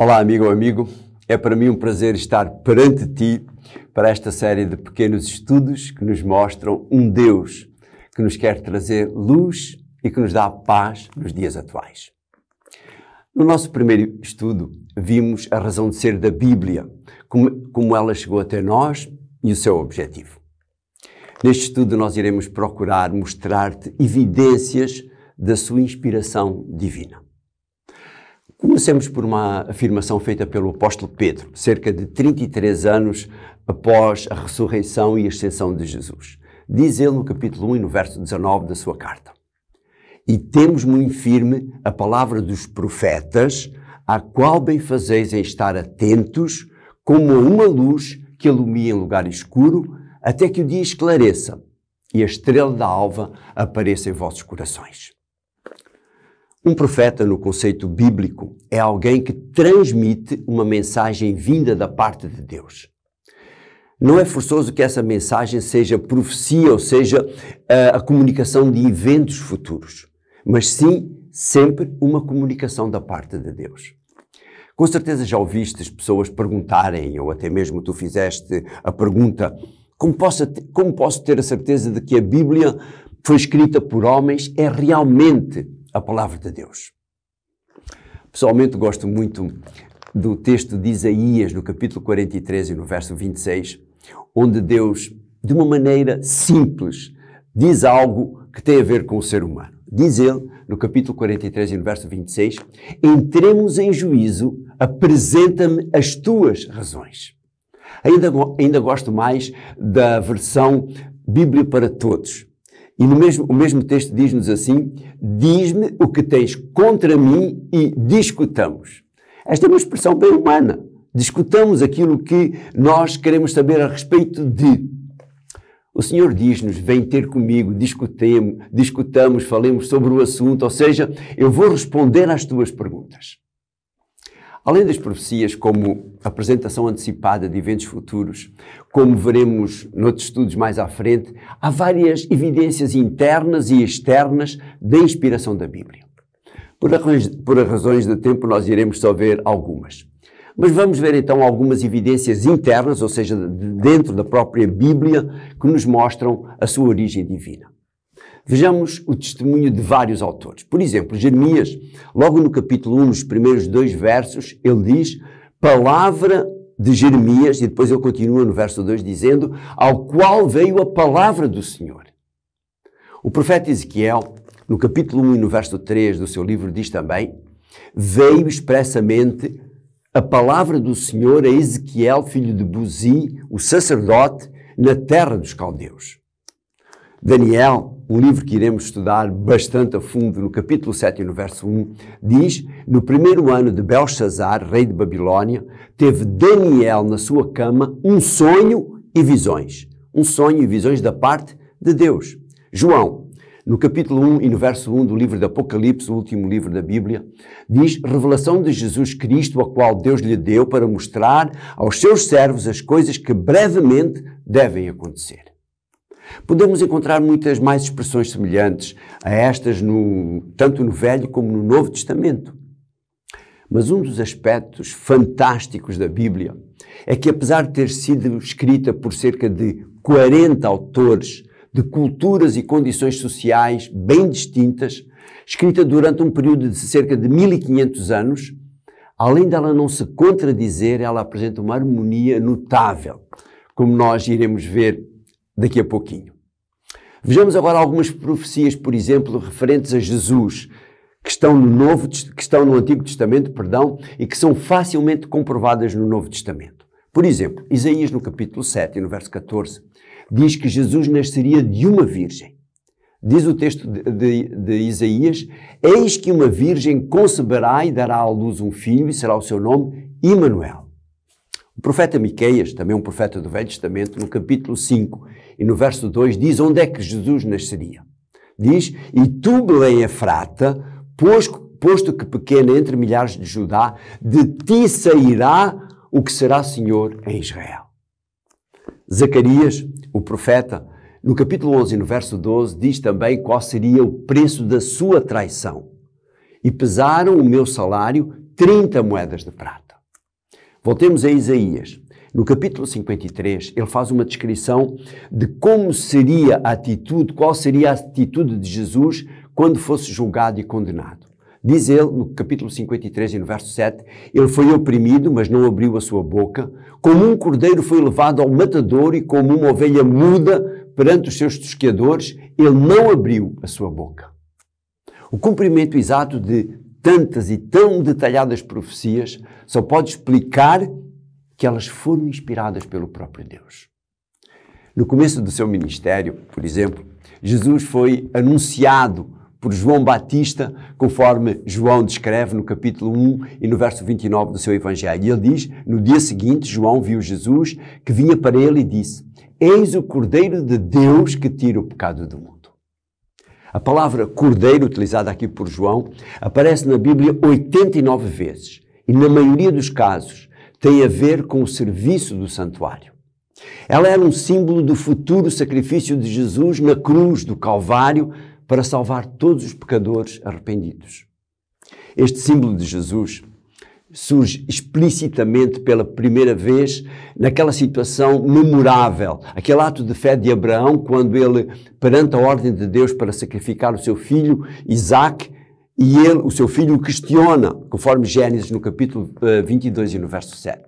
Olá, amigo ou amigo. É para mim um prazer estar perante ti para esta série de pequenos estudos que nos mostram um Deus que nos quer trazer luz e que nos dá paz nos dias atuais. No nosso primeiro estudo, vimos a razão de ser da Bíblia, como ela chegou até nós e o seu objetivo. Neste estudo, nós iremos procurar mostrar-te evidências da sua inspiração divina. Comecemos por uma afirmação feita pelo apóstolo Pedro, cerca de 33 anos após a ressurreição e ascensão de Jesus. Diz ele no capítulo 1 e no verso 19 da sua carta: "E temos muito firme a palavra dos profetas, à qual bem fazeis em estar atentos, como a uma luz que alumia em lugar escuro, até que o dia esclareça e a estrela da alva apareça em vossos corações." Um profeta, no conceito bíblico, é alguém que transmite uma mensagem vinda da parte de Deus. Não é forçoso que essa mensagem seja profecia, ou seja, a comunicação de eventos futuros, mas sim sempre uma comunicação da parte de Deus. Com certeza já ouviste as pessoas perguntarem, ou até mesmo tu fizeste a pergunta: como posso ter a certeza de que a Bíblia foi escrita por homens, é realmente a palavra de Deus? Pessoalmente gosto muito do texto de Isaías, no capítulo 43 e no verso 26, onde Deus, de uma maneira simples, diz algo que tem a ver com o ser humano. Diz ele, no capítulo 43 e no verso 26, "Entremos em juízo, apresenta-me as tuas razões." Ainda gosto mais da versão Bíblia para Todos. E o mesmo texto diz-nos assim: "Diz-me o que tens contra mim e discutamos." Esta é uma expressão bem humana. Discutamos aquilo que nós queremos saber a respeito de. O Senhor diz-nos: "Vem ter comigo, discutamos, falemos sobre o assunto", ou seja, eu vou responder às tuas perguntas. Além das profecias, como apresentação antecipada de eventos futuros, como veremos noutros estudos mais à frente, há várias evidências internas e externas da inspiração da Bíblia. Por razões de tempo, nós iremos só ver algumas. Mas vamos ver então algumas evidências internas, ou seja, dentro da própria Bíblia, que nos mostram a sua origem divina. Vejamos o testemunho de vários autores. Por exemplo, Jeremias, logo no capítulo 1, nos primeiros 2 versos, ele diz: "Palavra de Jeremias", e depois ele continua no verso 2 dizendo: "Ao qual veio a palavra do Senhor." O profeta Ezequiel, no capítulo 1 e no verso 3 do seu livro, diz também: "Veio expressamente a palavra do Senhor a Ezequiel, filho de Buzi, o sacerdote, na terra dos caldeus." Daniel, um livro que iremos estudar bastante a fundo, no capítulo 7 e no verso 1, diz: "No primeiro ano de Belshazar, rei de Babilônia, teve Daniel na sua cama um sonho e visões." Um sonho e visões da parte de Deus. João, no capítulo 1 e no verso 1 do livro de Apocalipse, o último livro da Bíblia, diz: "Revelação de Jesus Cristo, a qual Deus lhe deu para mostrar aos seus servos as coisas que brevemente devem acontecer." Podemos encontrar muitas mais expressões semelhantes a estas, tanto no Velho como no Novo Testamento. Mas um dos aspectos fantásticos da Bíblia é que, apesar de ter sido escrita por cerca de 40 autores de culturas e condições sociais bem distintas, escrita durante um período de cerca de 1500 anos, além dela não se contradizer, ela apresenta uma harmonia notável, como nós iremos ver daqui a pouquinho. Vejamos agora algumas profecias, por exemplo, referentes a Jesus, que estão no Antigo Testamento, e que são facilmente comprovadas no Novo Testamento. Por exemplo, Isaías, no capítulo 7 e no verso 14, diz que Jesus nasceria de uma virgem. Diz o texto de Isaías: "Eis que uma virgem conceberá e dará à luz um filho, e será o seu nome Emanuel." O profeta Miqueias, também um profeta do Velho Testamento, no capítulo 5 e no verso 2, diz onde é que Jesus nasceria. Diz: "E tu, Belém Efrata, posto que pequena entre milhares de Judá, de ti sairá o que será Senhor em Israel." Zacarias, o profeta, no capítulo 11 e no verso 12, diz também qual seria o preço da sua traição. "E pesaram o meu salário 30 moedas de prata." Voltemos a Isaías. No capítulo 53, ele faz uma descrição de como seria a atitude, qual seria a atitude de Jesus quando fosse julgado e condenado. Diz ele, no capítulo 53 e no verso 7, ele foi oprimido, mas não abriu a sua boca. Como um cordeiro foi levado ao matadouro e como uma ovelha muda perante os seus tosqueadores, ele não abriu a sua boca. O cumprimento exato de tantas e tão detalhadas profecias só pode explicar que elas foram inspiradas pelo próprio Deus. No começo do seu ministério, por exemplo, Jesus foi anunciado por João Batista, conforme João descreve no capítulo 1 e no verso 29 do seu Evangelho. E ele diz, no dia seguinte, João viu Jesus que vinha para ele e disse: Eis o Cordeiro de Deus que tira o pecado do mundo. A palavra cordeiro, utilizada aqui por João, aparece na Bíblia 89 vezes e, na maioria dos casos, tem a ver com o serviço do santuário. Ela era um símbolo do futuro sacrifício de Jesus na cruz do Calvário para salvar todos os pecadores arrependidos. Este símbolo de Jesus surge explicitamente pela primeira vez naquela situação memorável, aquele ato de fé de Abraão, quando ele, perante a ordem de Deus para sacrificar o seu filho Isaque, e ele, o seu filho, o questiona, conforme Gênesis no capítulo 22 e no verso 7.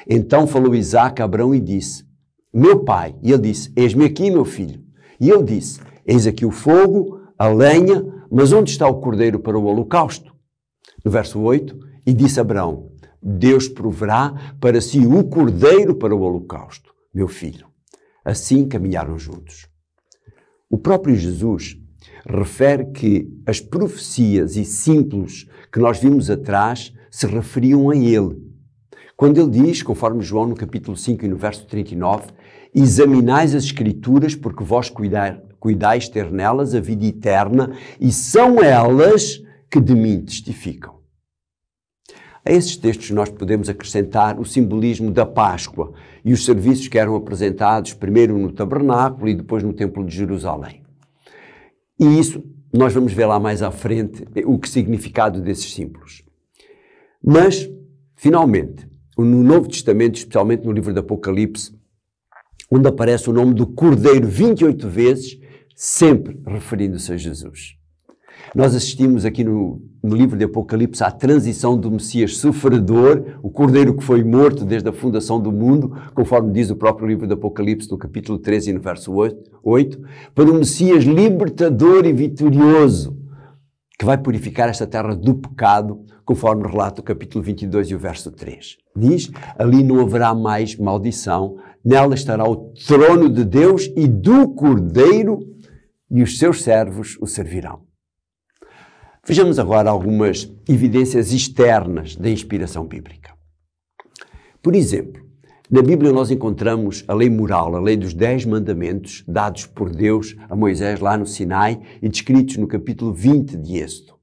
Então falou Isaque a Abraão e disse: Meu pai. E ele disse: Eis-me aqui, meu filho. E ele disse: Eis aqui o fogo, a lenha, mas onde está o cordeiro para o holocausto? No verso 8, e disse Abraão: Deus proverá para si o cordeiro para o holocausto, meu filho. Assim caminharam juntos. O próprio Jesus refere que as profecias e símbolos que nós vimos atrás se referiam a ele. Quando ele diz, conforme João no capítulo 5 e no verso 39, examinais as Escrituras porque vós cuidais ter nelas a vida eterna e são elas que de mim testificam. A esses textos nós podemos acrescentar o simbolismo da Páscoa e os serviços que eram apresentados primeiro no tabernáculo e depois no Templo de Jerusalém. E isso nós vamos ver lá mais à frente o significado desses símbolos. Mas, finalmente, no Novo Testamento, especialmente no livro do Apocalipse, onde aparece o nome do Cordeiro 28 vezes, sempre referindo-se a Jesus. Nós assistimos aqui no livro de Apocalipse à transição do Messias sofredor, o Cordeiro que foi morto desde a fundação do mundo, conforme diz o próprio livro de Apocalipse, no capítulo 13 e no verso 8, para o Messias libertador e vitorioso, que vai purificar esta terra do pecado, conforme relata o capítulo 22 e o verso 3. Diz, ali não haverá mais maldição, nela estará o trono de Deus e do Cordeiro, e os seus servos o servirão. Vejamos agora algumas evidências externas da inspiração bíblica. Por exemplo, na Bíblia nós encontramos a lei moral, a lei dos 10 mandamentos dados por Deus a Moisés lá no Sinai e descritos no capítulo 20 de Êxodo.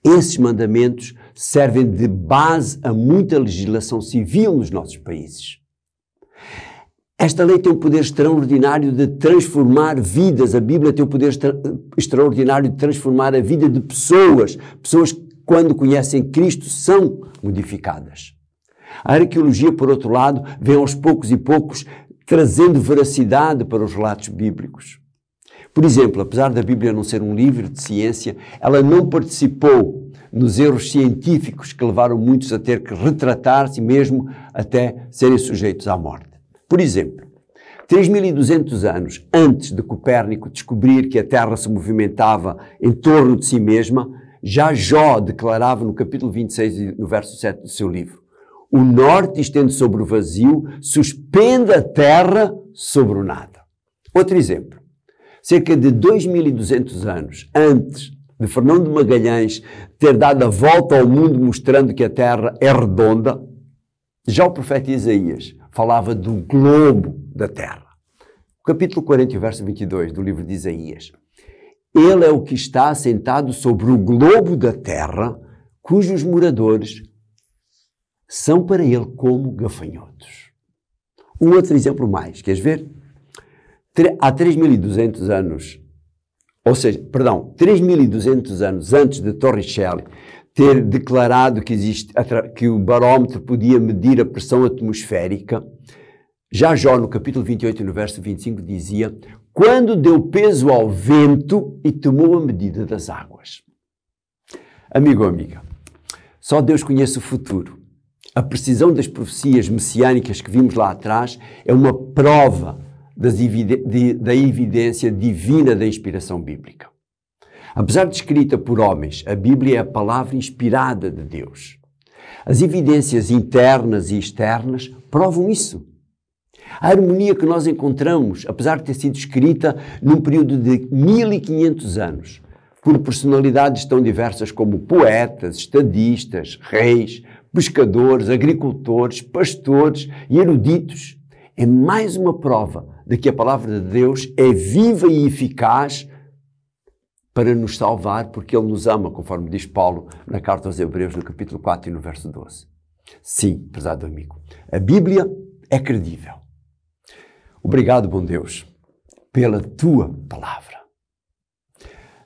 Esses mandamentos servem de base a muita legislação civil nos nossos países. Esta lei tem o poder extraordinário de transformar vidas. A Bíblia tem o poder extraordinário de transformar a vida de pessoas. Pessoas que, quando conhecem Cristo, são modificadas. A arqueologia, por outro lado, vem aos poucos e poucos trazendo veracidade para os relatos bíblicos. Por exemplo, apesar da Bíblia não ser um livro de ciência, ela não participou nos erros científicos que levaram muitos a ter que retratar-se e mesmo até serem sujeitos à morte. Por exemplo, 3.200 anos antes de Copérnico descobrir que a Terra se movimentava em torno de si mesma, já Jó declarava no capítulo 26 e no verso 7 do seu livro: o norte estende sobre o vazio, suspende a terra sobre o nada. Outro exemplo, cerca de 2.200 anos antes de Fernão de Magalhães ter dado a volta ao mundo mostrando que a Terra é redonda, já o profeta Isaías falava do globo da terra. O capítulo 40, verso 22 do livro de Isaías. Ele é o que está assentado sobre o globo da terra, cujos moradores são para ele como gafanhotos. Um outro exemplo mais, queres ver? Há 3.200 anos, ou seja, 3.200 anos antes de Torricelli ter declarado que o barómetro podia medir a pressão atmosférica, já Jó, no capítulo 28, no verso 25, dizia: quando deu peso ao vento e tomou a medida das águas. Amigo ou amiga, só Deus conhece o futuro. A precisão das profecias messiânicas que vimos lá atrás é uma prova da evidência divina da inspiração bíblica. Apesar de escrita por homens, a Bíblia é a palavra inspirada de Deus. As evidências internas e externas provam isso. A harmonia que nós encontramos, apesar de ter sido escrita num período de 1500 anos, por personalidades tão diversas como poetas, estadistas, reis, pescadores, agricultores, pastores e eruditos, é mais uma prova de que a palavra de Deus é viva e eficaz para nos salvar, porque Ele nos ama, conforme diz Paulo na carta aos Hebreus, no capítulo 4 e no verso 12. Sim, prezado amigo, a Bíblia é credível. Obrigado, bom Deus, pela Tua palavra.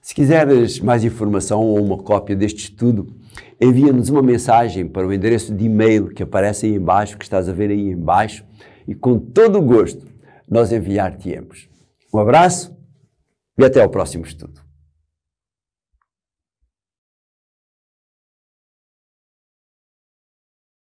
Se quiseres mais informação ou uma cópia deste estudo, envia-nos uma mensagem para o endereço de e-mail que aparece aí embaixo, que estás a ver aí embaixo, e com todo o gosto nós enviar-te-emos. Um abraço e até ao próximo estudo.